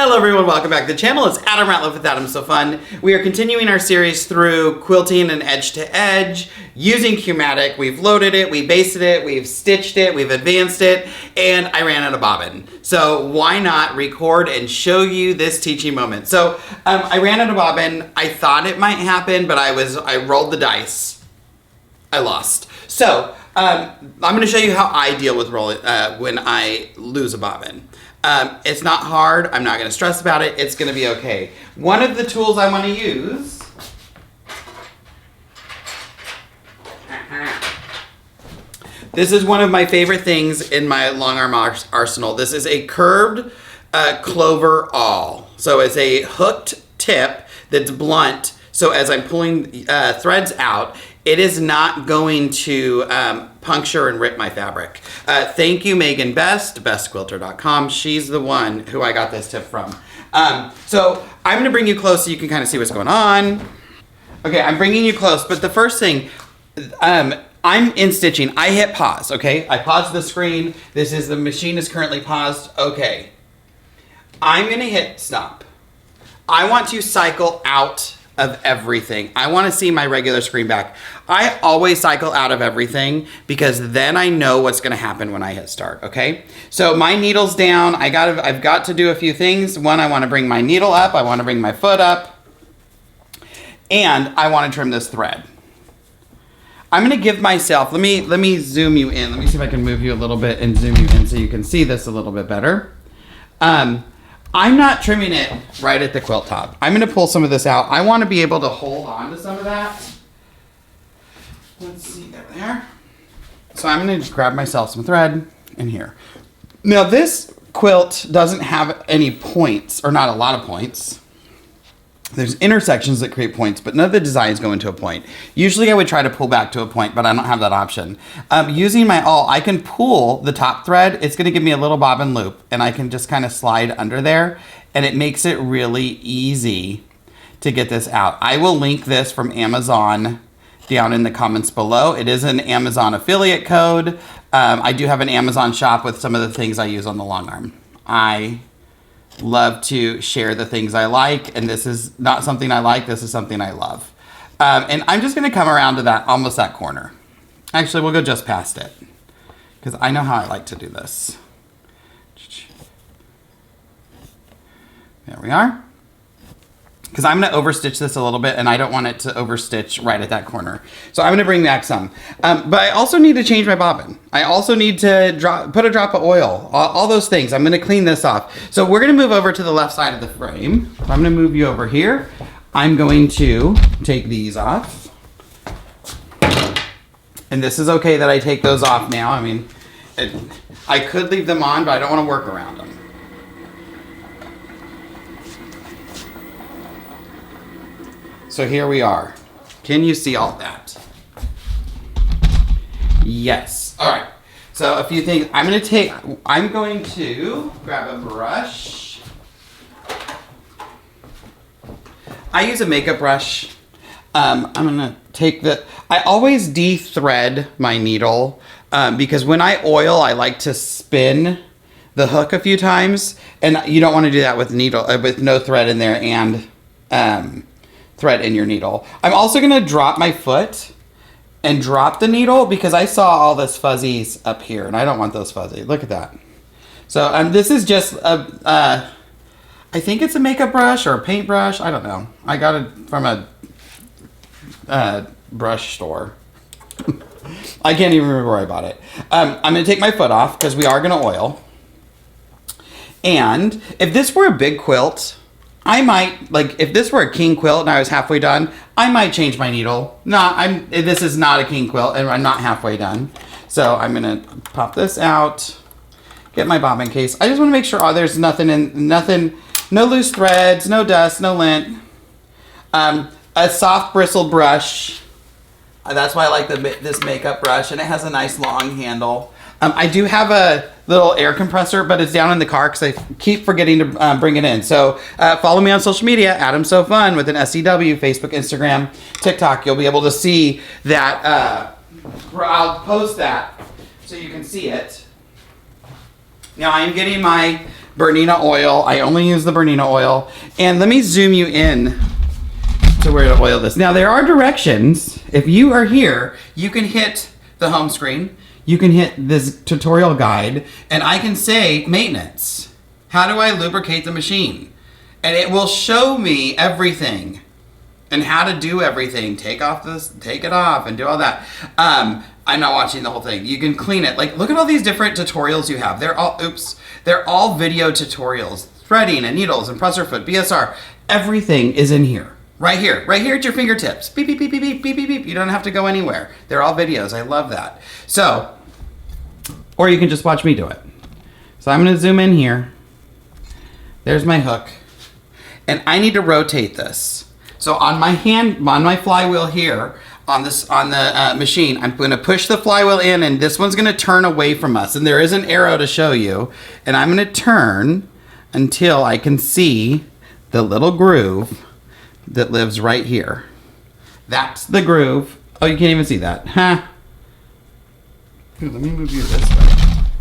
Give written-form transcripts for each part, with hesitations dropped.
Hello everyone, welcome back to the channel. It's Adam Rateliff with Adam So Fun. We are continuing our series through quilting and edge to edge using Q-Matic. We've loaded it, we basted it, we've stitched it, we've advanced it, and I ran out of bobbin. So why not record and show you this teaching moment? So I ran out of bobbin. I thought it might happen, but I rolled the dice. I lost. So I'm going to show you how I deal with when I lose a bobbin. It's not hard. I'm not going to stress about it. It's going to be okay. One of the tools I want to use this is one of my favorite things in my long arm arsenal. This is a curved clover awl. So it's a hooked tip that's blunt. So as I'm pulling threads out, it is not going to puncture and rip my fabric. Thank you, Megan Best, bestquilter.com. She's the one who I got this tip from. So I'm gonna bring you close so you can kind of see what's going on. Okay, I'm bringing you close, but the first thing, I'm in stitching. I hit pause, okay? I paused the screen. The machine is currently paused. Okay. I'm gonna hit stop. I want to cycle out of everything. I want to see my regular screen back. I always cycle out of everything because then I know what's going to happen when I hit start, okay? So my needle's down. I've got to do a few things. One, I want to bring my needle up. I want to bring my foot up. And I want to trim this thread. I'm going to give myself, let me zoom you in. Let me see if I can move you a little bit and zoom you in so you can see this a little bit better. I'm not trimming it right at the quilt top. I'm going to pull some of this out. I want to be able to hold on to some of that. Let's see, there. So I'm going to grab myself some thread in here. Now this quilt doesn't have any points, or not a lot of points. There's intersections that create points, but none of the designs go into a point. Usually I would try to pull back to a point, but I don't have that option. Using my awl, I can pull the top thread. It's gonna give me a little bobbin loop, and I can just kind of slide under there, and it makes it really easy to get this out. I will link this from Amazon down in the comments below. It is an Amazon affiliate code. I do have an Amazon shop with some of the things I use on the long arm. I love to share the things I like, and this is not something I like, this is something I love. And I'm just gonna come around to almost that corner. Actually, we'll go just past it, because I know how I like to do this. There we are. Because I'm gonna overstitch this a little bit, and I don't want it to overstitch right at that corner. So I'm gonna bring back some. But I also need to change my bobbin. I also need to put a drop of oil, all those things. I'm gonna clean this off. So we're gonna move over to the left side of the frame. So I'm gonna move you over here. I'm going to take these off. And this is okay that I take those off now. I mean, I could leave them on, but I don't wanna work around them. So here we are. Can you see all that? Yes. All right. So a few things. I'm going to grab a brush. I use a makeup brush. I'm going to take I always de-thread my needle because when I oil, I like to spin the hook a few times, and you don't want to do that with with no thread in there and thread in your needle. I'm also going to drop my foot and drop the needle because I saw all this fuzzies up here, and I don't want those fuzzy. Look at that. So this is just I think it's a makeup brush or a paint brush. I don't know. I got it from a brush store. I can't even remember where I bought it. I'm going to take my foot off because we are going to oil. And if this were a big quilt, I might, if this were a king quilt and I was halfway done, I might change my needle. No, this is not a king quilt and I'm not halfway done. So I'm gonna pop this out, get my bobbin case. I just wanna make sure there's nothing, no loose threads, no dust, no lint. A soft bristle brush. That's why I like this makeup brush, and it has a nice long handle. I do have a little air compressor, but it's down in the car because I keep forgetting to bring it in. So follow me on social media, Adam So Fun with an SCW, Facebook, Instagram, TikTok. You'll be able to see that. I'll post that so you can see it. Now I am getting my Bernina oil. I only use the Bernina oil. And let me zoom you in to where to oil this. Now there are directions. If you are here, you can hit the home screen. You can hit this tutorial guide and I can say maintenance. How do I lubricate the machine? And it will show me everything and how to do everything. Take off this, take it off and do all that. I'm not watching the whole thing. You can clean it. Like, look at all these different tutorials you have. They're all video tutorials. Threading and needles and presser foot, BSR. Everything is in here. Right here at your fingertips. Beep, beep, beep, beep, beep, beep, beep, beep. You don't have to go anywhere. They're all videos. I love that. So, or you can just watch me do it. So I'm gonna zoom in here. There's my hook. And I need to rotate this. So on my flywheel here, on the machine, I'm gonna push the flywheel in and this one's gonna turn away from us. And there is an arrow to show you. And I'm gonna turn until I can see the little groove that lives right here. That's the groove. Oh, you can't even see that. Huh? Here, let me move you this way.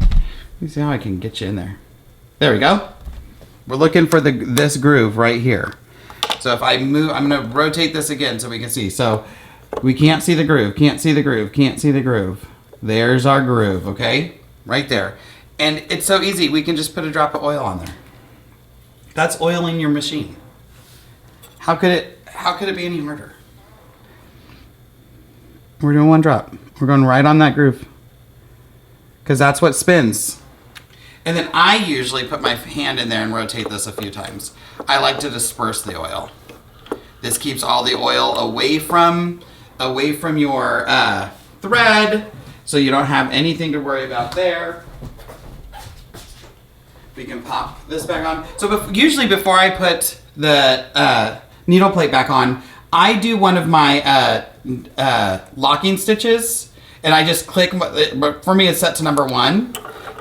Let me see how I can get you in there. There we go. We're looking for this groove right here. So if I move, I'm gonna rotate this again so we can see. So we can't see the groove, can't see the groove, can't see the groove. There's our groove, okay? Right there. And it's so easy, we can just put a drop of oil on there. That's oiling your machine. How could it be any harder? We're doing one drop. We're going right on that groove. Because that's what spins. And then I usually put my hand in there and rotate this a few times. I like to disperse the oil. This keeps all the oil away from your thread, so you don't have anything to worry about there. We can pop this back on. So usually before I put the needle plate back on, I do one of my locking stitches, and I just click. For me, it's set to number 1.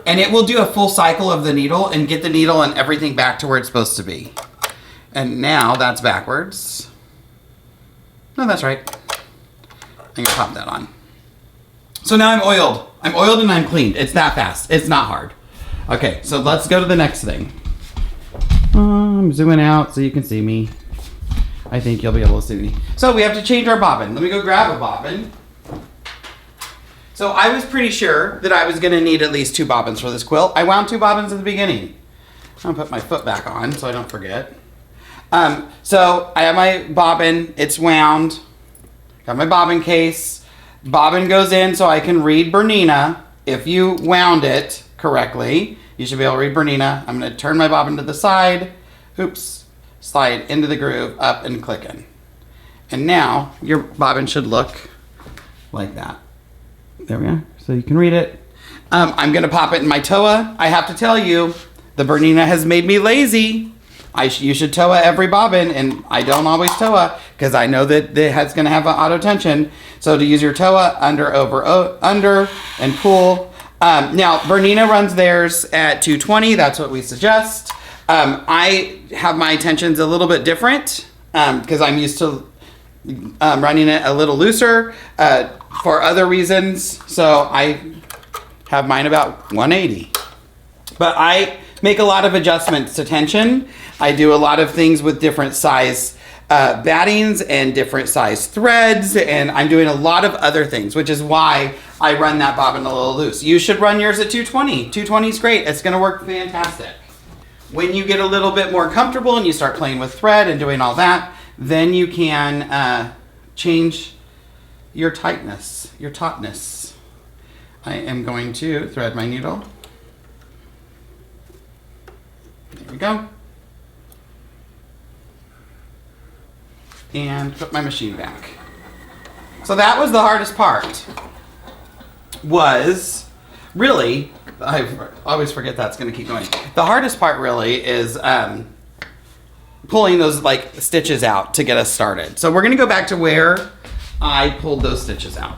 And it will do a full cycle of the needle and get the needle and everything back to where it's supposed to be. And now that's backwards. No, that's right. I'm gonna pop that on. So now I'm oiled. I'm oiled and I'm cleaned. It's that fast. It's not hard. Okay, so let's go to the next thing. I'm zooming out so you can see me. I think you'll be able to see me. So we have to change our bobbin. Let me go grab a bobbin. So I was pretty sure that I was gonna need at least 2 bobbins for this quilt. I wound 2 bobbins at the beginning. I'm gonna put my foot back on so I don't forget. So I have my bobbin, it's wound. Got my bobbin case. Bobbin goes in so I can read Bernina. If you wound it correctly, you should be able to read Bernina. I'm gonna turn my bobbin to the side. Oops, slide into the groove, up and click in. And now your bobbin should look like that. There we are. So you can read it. I'm going to pop it in my Towa. I have to tell you, the Bernina has made me lazy. You should Towa every bobbin, and I don't always Towa because I know that it's going to have an auto tension. So to use your Towa, under, over, under, and pull. Now, Bernina runs theirs at 220. That's what we suggest. I have my tensions a little bit different because I'm used to running it a little looser for other reasons. So I have mine about 180. But I make a lot of adjustments to tension. I do a lot of things with different size battings and different size threads, and I'm doing a lot of other things, which is why I run that bobbin a little loose. You should run yours at 220. 220 is great. It's going to work fantastic. When you get a little bit more comfortable and you start playing with thread and doing all that, then you can change your tightness, your tautness. I am going to thread my needle. There we go. And put my machine back. So that was the hardest part. Was really, I always forget that's going to keep going. The hardest part really is pulling those like stitches out to get us started. So we're going to go back to where I pulled those stitches out.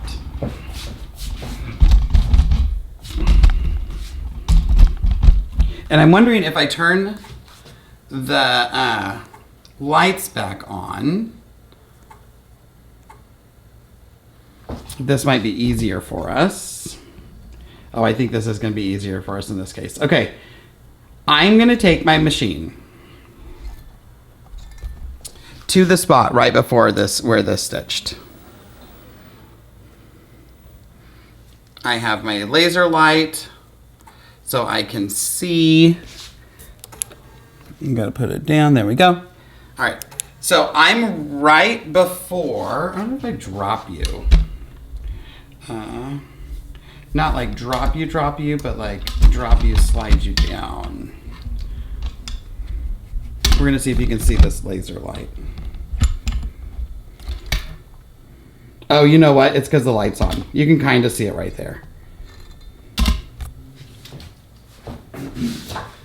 And I'm wondering if I turn the lights back on, this might be easier for us. Oh, I think this is going to be easier for us in this case. Okay. I'm gonna take my machine to the spot right before this, where this stitched. I have my laser light so I can see. I'm gonna put it down, there we go. All right, so I'm right before, I don't know if I drop you. Not like drop you, but like drop you, slide you down. We're gonna see if you can see this laser light. Oh, you know what? It's because the light's on. You can kind of see it right there.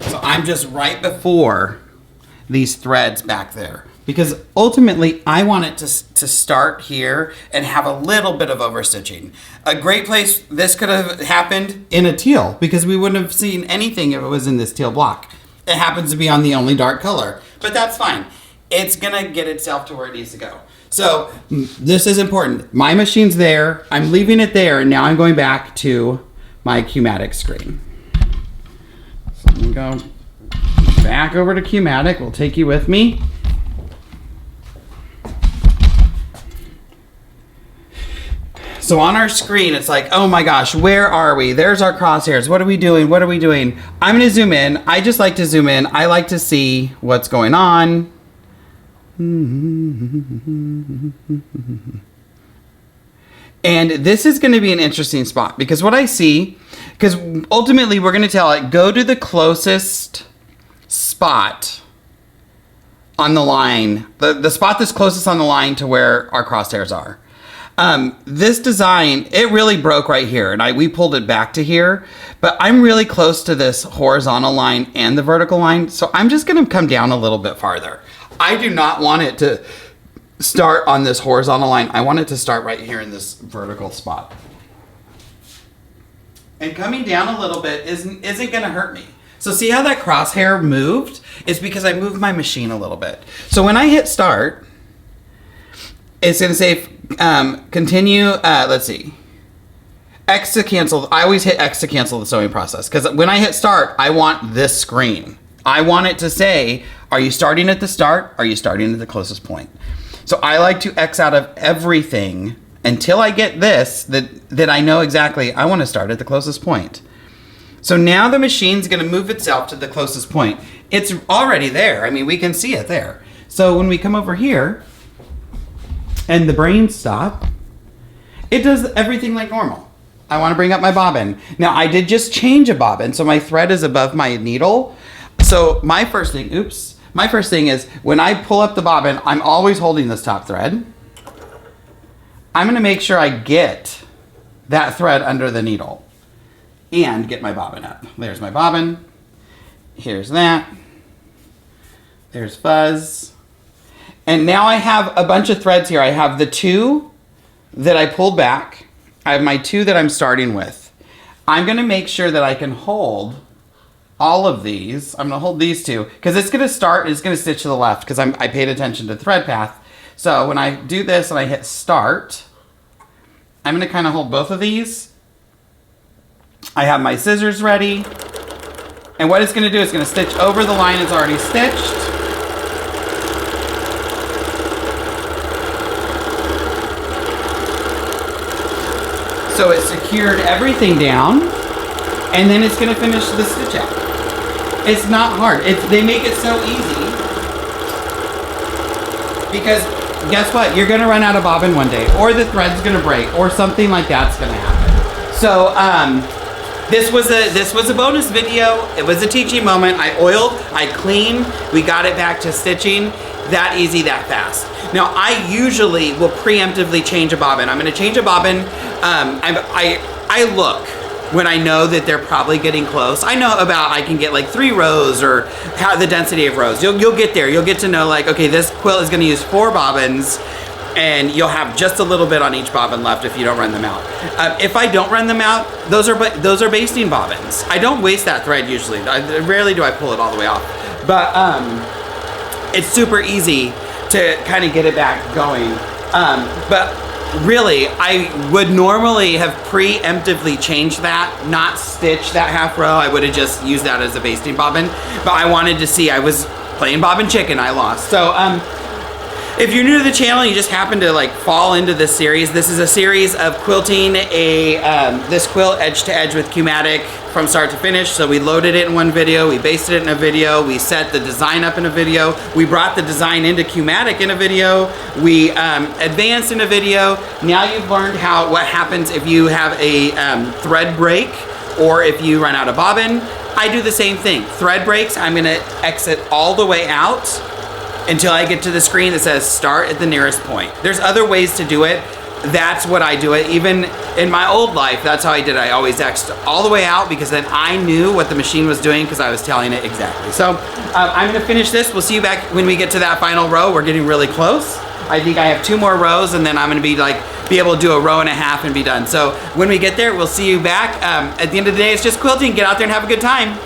So I'm just right before these threads back there. Because ultimately, I want it to start here and have a little bit of overstitching. A great place, this could have happened in a teal, because we wouldn't have seen anything if it was in this teal block. It happens to be on the only dark color, but that's fine. It's gonna get itself to where it needs to go. So this is important. My machine's there, I'm leaving it there, and now I'm going back to my Qmatic screen. So I'm gonna go back over to Qmatic, we'll take you with me. So on our screen, it's like, oh my gosh, where are we? There's our crosshairs. What are we doing? What are we doing? I'm gonna zoom in. I just like to zoom in. I like to see what's going on. And this is gonna be an interesting spot, because what I see, because ultimately we're gonna tell it, go to the closest spot on the line, the spot that's closest on the line to where our crosshairs are. This design, it really broke right here, and we pulled it back to here, but I'm really close to this horizontal line and the vertical line, so I'm just gonna come down a little bit farther. I do not want it to start on this horizontal line. I want it to start right here in this vertical spot. And coming down a little bit isn't gonna hurt me. So see how that crosshair moved? It's because I moved my machine a little bit. So when I hit start, it's gonna say continue, let's see, X to cancel. I always hit X to cancel the sewing process, because when I hit start, I want this screen. I want it to say, are you starting at the start? Are you starting at the closest point? So I like to X out of everything until I get this, that I know exactly, I want to start at the closest point. So now the machine's gonna move itself to the closest point. It's already there. I mean, we can see it there. So when we come over here, and the brain stop, it does everything like normal. I want to bring up my bobbin. Now I did just change a bobbin, so my thread is above my needle. So my first thing is when I pull up the bobbin, I'm always holding this top thread. I'm gonna make sure I get that thread under the needle and get my bobbin up. There's my bobbin, here's that, there's fuzz. And now I have a bunch of threads here. I have the two that I pulled back. I have my two that I'm starting with. I'm gonna make sure that I can hold all of these. I'm gonna hold these two, because it's gonna start, it's gonna stitch to the left, because I paid attention to thread path. So when I do this and I hit start, I'm gonna kind of hold both of these. I have my scissors ready. And what it's gonna do is gonna stitch over the line it's already stitched. So it secured everything down, and then it's gonna finish the stitch out. It's not hard. They make it so easy, because guess what? You're gonna run out of bobbin one day, or the thread's gonna break, or something like that's gonna happen. So this was a bonus video. It was a teaching moment. I oiled, I cleaned, we got it back to stitching. That easy, that fast. Now, I usually will preemptively change a bobbin. I'm gonna change a bobbin. I look when I know that they're probably getting close. I know I can get like 3 rows, or how the density of rows. You'll get there. You'll get to know, like, okay, this quilt is gonna use 4 bobbins, and you'll have just a little bit on each bobbin left if you don't run them out. If I don't run them out, those are basting bobbins. I don't waste that thread usually. Rarely do I pull it all the way off. But it's super easy to kind of get it back going. But really, I would normally have preemptively changed that, not stitch that half row. I would have just used that as a basting bobbin, but I wanted to see. I was playing bobbin chicken, I lost. So if you're new to the channel and you just happen to like fall into this series, this is a series of quilting this quilt edge to edge with Q-Matic from start to finish. So we loaded it in one video, we basted it in a video, we set the design up in a video, we brought the design into Q-Matic in a video, we advanced in a video. Now you've learned what happens if you have a thread break or if you run out of bobbin. I do the same thing. Thread breaks, I'm gonna exit all the way out until I get to the screen that says start at the nearest point. There's other ways to do it. That's what I do it. Even in my old life, that's how I did it. I always exited all the way out because then I knew what the machine was doing because I was telling it exactly. So I'm gonna finish this. We'll see you back when we get to that final row. We're getting really close. I think I have 2 more rows and then I'm gonna be able to do a row and a half and be done. So when we get there, we'll see you back. At the end of the day, it's just quilting. Get out there and have a good time.